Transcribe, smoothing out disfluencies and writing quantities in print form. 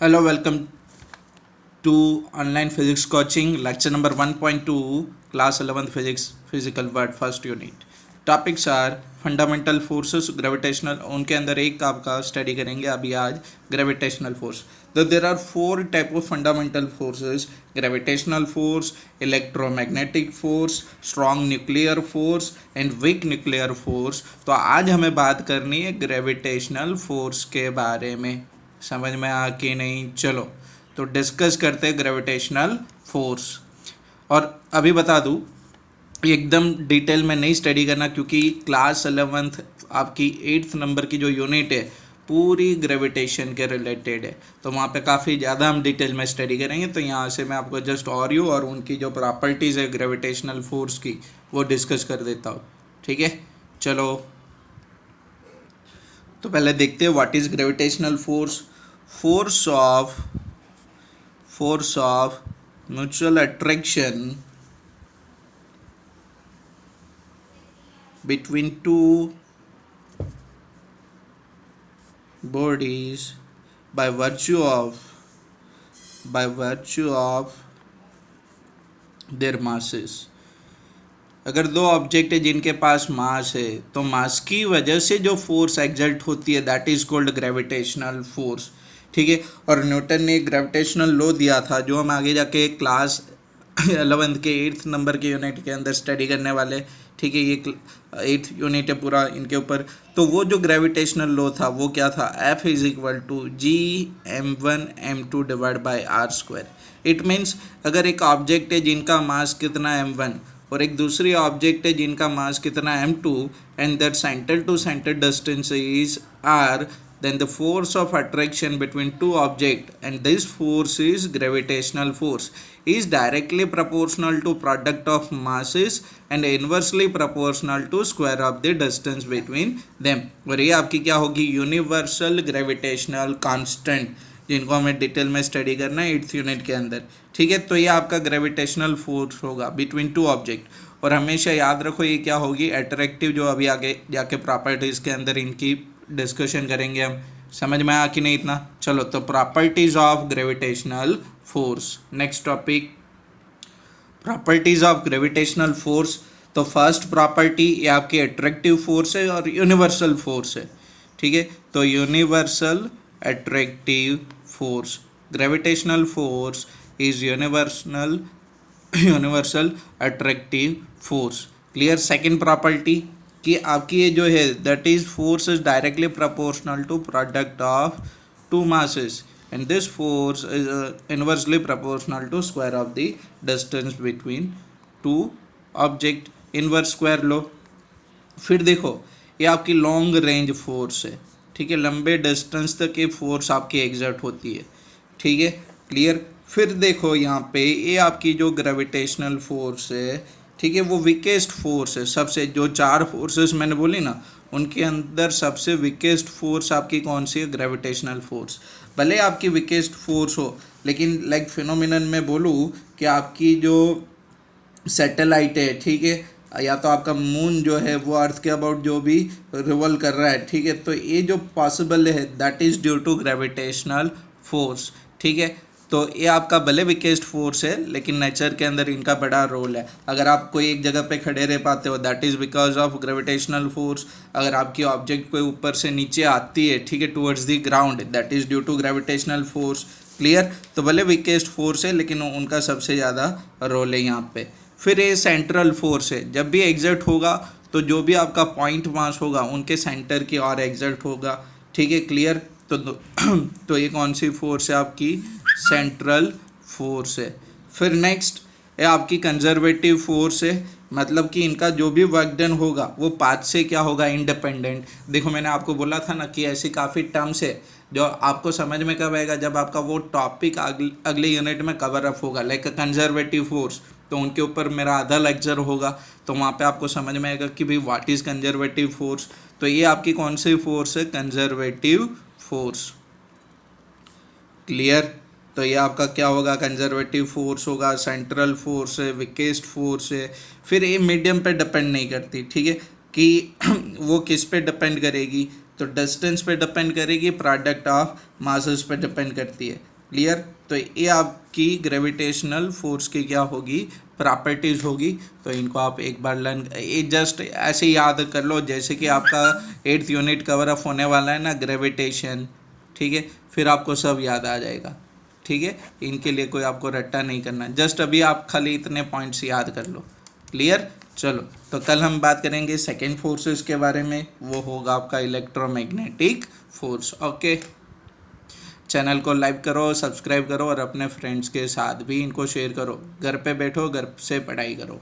Hello, welcome to online physics coaching lecture number 1.2 class 11th physics physical world first unit. Topics are fundamental forces gravitational, उनके अंदर एक आपका study करेंगे अभी आज ग्रेविटेशनल फोर्स. तो there are four type of fundamental forces: gravitational force, electromagnetic force, strong nuclear force and weak nuclear force. तो आज हमें बात करनी है ग्रेविटेशनल फोर्स के बारे में. समझ में आ कि नहीं? चलो तो डिस्कस करते हैं ग्रेविटेशनल फोर्स. और अभी बता दूं, एकदम डिटेल में नहीं स्टडी करना क्योंकि क्लास 11th आपकी 8th नंबर की जो यूनिट है पूरी ग्रेविटेशन के रिलेटेड है, तो वहाँ पे काफ़ी ज़्यादा हम डिटेल में स्टडी करेंगे. तो यहाँ से मैं आपको जस्ट ऑरियो और उनकी जो प्रॉपर्टीज़ है ग्रेविटेशनल फोर्स की वो डिस्कस कर देता हूँ. ठीक है, चलो तो पहले देखते हैं what is gravitational force. force of mutual attraction between two bodies by virtue of their masses. अगर दो ऑब्जेक्ट है जिनके पास मास है तो मास की वजह से जो फोर्स एक्सर्ट होती है that is called gravitational force. ठीक है, और न्यूटन ने ग्रेविटेशनल लॉ दिया था जो हम आगे जाके क्लास 11th के 8th नंबर के यूनिट के अंदर स्टडी करने वाले. ठीक है, ये 8th यूनिट है पूरा इनके ऊपर. तो वो जो ग्रेविटेशनल लॉ था वो क्या था? F is equal to G m1m2 divide by R square. It means अगर एक ऑब्जेक्ट है जिनका मास कितना m1 और एक दूसरी ऑब्जेक्ट है जिनका मास कितना m2 and that centre to centre distance is r, then the force of attraction between two objects, and this force is gravitational force, is directly proportional to product of masses and inversely proportional to square of the distance between them. और ये आपकी क्या होगी? Universal gravitational constant, जिनको हमें detail में study करना है 8th यूनिट के अंदर. ठीक है, तो ये आपका ग्रेविटेशनल फोर्स होगा बिटवीन टू ऑब्जेक्ट. और हमेशा याद रखो ये क्या होगी? अट्रैक्टिव, जो अभी आगे जाके प्रॉपर्टीज़ के अंदर इनकी डिस्कशन करेंगे हम. समझ में आया कि नहीं इतना? चलो तो properties of gravitational force. Next topic, properties of gravitational force. तो फर्स्ट प्रॉपर्टी ये आपकी अट्रैक्टिव फोर्स है और यूनिवर्सल फोर्स है. ठीक है, तो universal attractive force, gravitational force is universal attractive force. Clear? Second property कि आपकी ये जो है that is force is directly proportional to product of two masses and this force is inversely proportional to square of the distance between two object. Inverse square law. फिर देखो ये आपकी long range force है. ठीक है, लंबे distance तक ये फोर्स आपकी एग्जर्ट होती है. ठीक है, क्लियर? फिर देखो यहाँ पे ये आपकी जो ग्रेविटेशनल फोर्स है, ठीक है, वो वीकेस्ट फोर्स है सबसे. जो चार फोर्सेस मैंने बोली ना उनके अंदर सबसे वीकेस्ट फोर्स आपकी कौन सी है? Gravitational force. भले आपकी वीकेस्ट फोर्स हो लेकिन लाइक फिनोमिनन में बोलूँ कि आपकी जो सैटेलाइट है, ठीक है, या तो आपका मून जो है वो अर्थ के अबाउट जो भी रिवॉल्व कर रहा है, ठीक है, तो ये जो पॉसिबल है that is due to gravitational force. ठीक है, तो ये आपका भले वीकेस्ट फोर्स है लेकिन नेचर के अंदर इनका बड़ा रोल है. अगर आप कोई एक जगह पे खड़े रह पाते हो that is because of gravitational force. अगर आपकी ऑब्जेक्ट कोई ऊपर से नीचे आती है, ठीक है, towards the ground, that is due to gravitational force. Clear? तो भले वीकेस्ट फोर्स है लेकिन उनका सबसे ज़्यादा रोल है यहाँ पे. फिर ये सेंट्रल फोर्स है. जब भी एग्जर्ट होगा तो जो भी आपका पॉइंट मास होगा उनके सेंटर की ओर एग्जर्ट होगा. ठीक है, क्लियर? तो ये कौन सी फोर्स है? आपकी सेंट्रल फोर्स है. फिर नेक्स्ट ये आपकी कंजर्वेटिव फोर्स है, मतलब कि इनका जो भी वर्क डन होगा वो पाथ से क्या होगा? इंडिपेंडेंट. देखो मैंने आपको बोला था ना कि ऐसी काफ़ी टर्म्स है जो आपको समझ में कब आएगा? जब आपका वो टॉपिक अगले यूनिट में कवर अप होगा. लाइक कंजर्वेटिव फोर्स, तो उनके ऊपर मेरा आधा लेक्चर होगा तो वहाँ पे आपको समझ में आएगा कि भाई व्हाट इज़ कंजर्वेटिव फोर्स. तो ये आपकी कौन सी फोर्स है? Conservative force. क्लियर? तो ये आपका क्या होगा? कंजर्वेटिव फोर्स होगा. सेंट्रल फोर्स है, वीकेस्ट फोर्स है. फिर ये मीडियम पे डिपेंड नहीं करती. ठीक है, कि वो किस पे डिपेंड करेगी? तो डिस्टेंस पे डिपेंड करेगी, प्रोडक्ट ऑफ मासेस पे डिपेंड करती है. क्लियर। तो ये आपकी ग्रेविटेशनल फोर्स की क्या होगी, प्रॉपर्टीज होगी। तो इनको आप एक बार लर्न, ये जस्ट ऐसे याद कर लो जैसे कि आपका 8th यूनिट कवर अप होने वाला है ना, ग्रेविटेशन, ठीक है, फिर आपको सब याद आ जाएगा, ठीक है। इनके लिए कोई आपको रट्टा नहीं करना, जस्ट अभी आप खाली इतने पॉइंट्स याद कर लो, क्लियर। चलो, तो कल हम बात करेंगे सेकेंड फोर्सेस के बारे में, वो होगा आपका इलेक्ट्रोमैग्नेटिक फोर्स। ओके, चैनल को लाइक करो, सब्सक्राइब करो और अपने फ्रेंड्स के साथ भी इनको शेयर करो। घर पे बैठो, घर से पढ़ाई करो।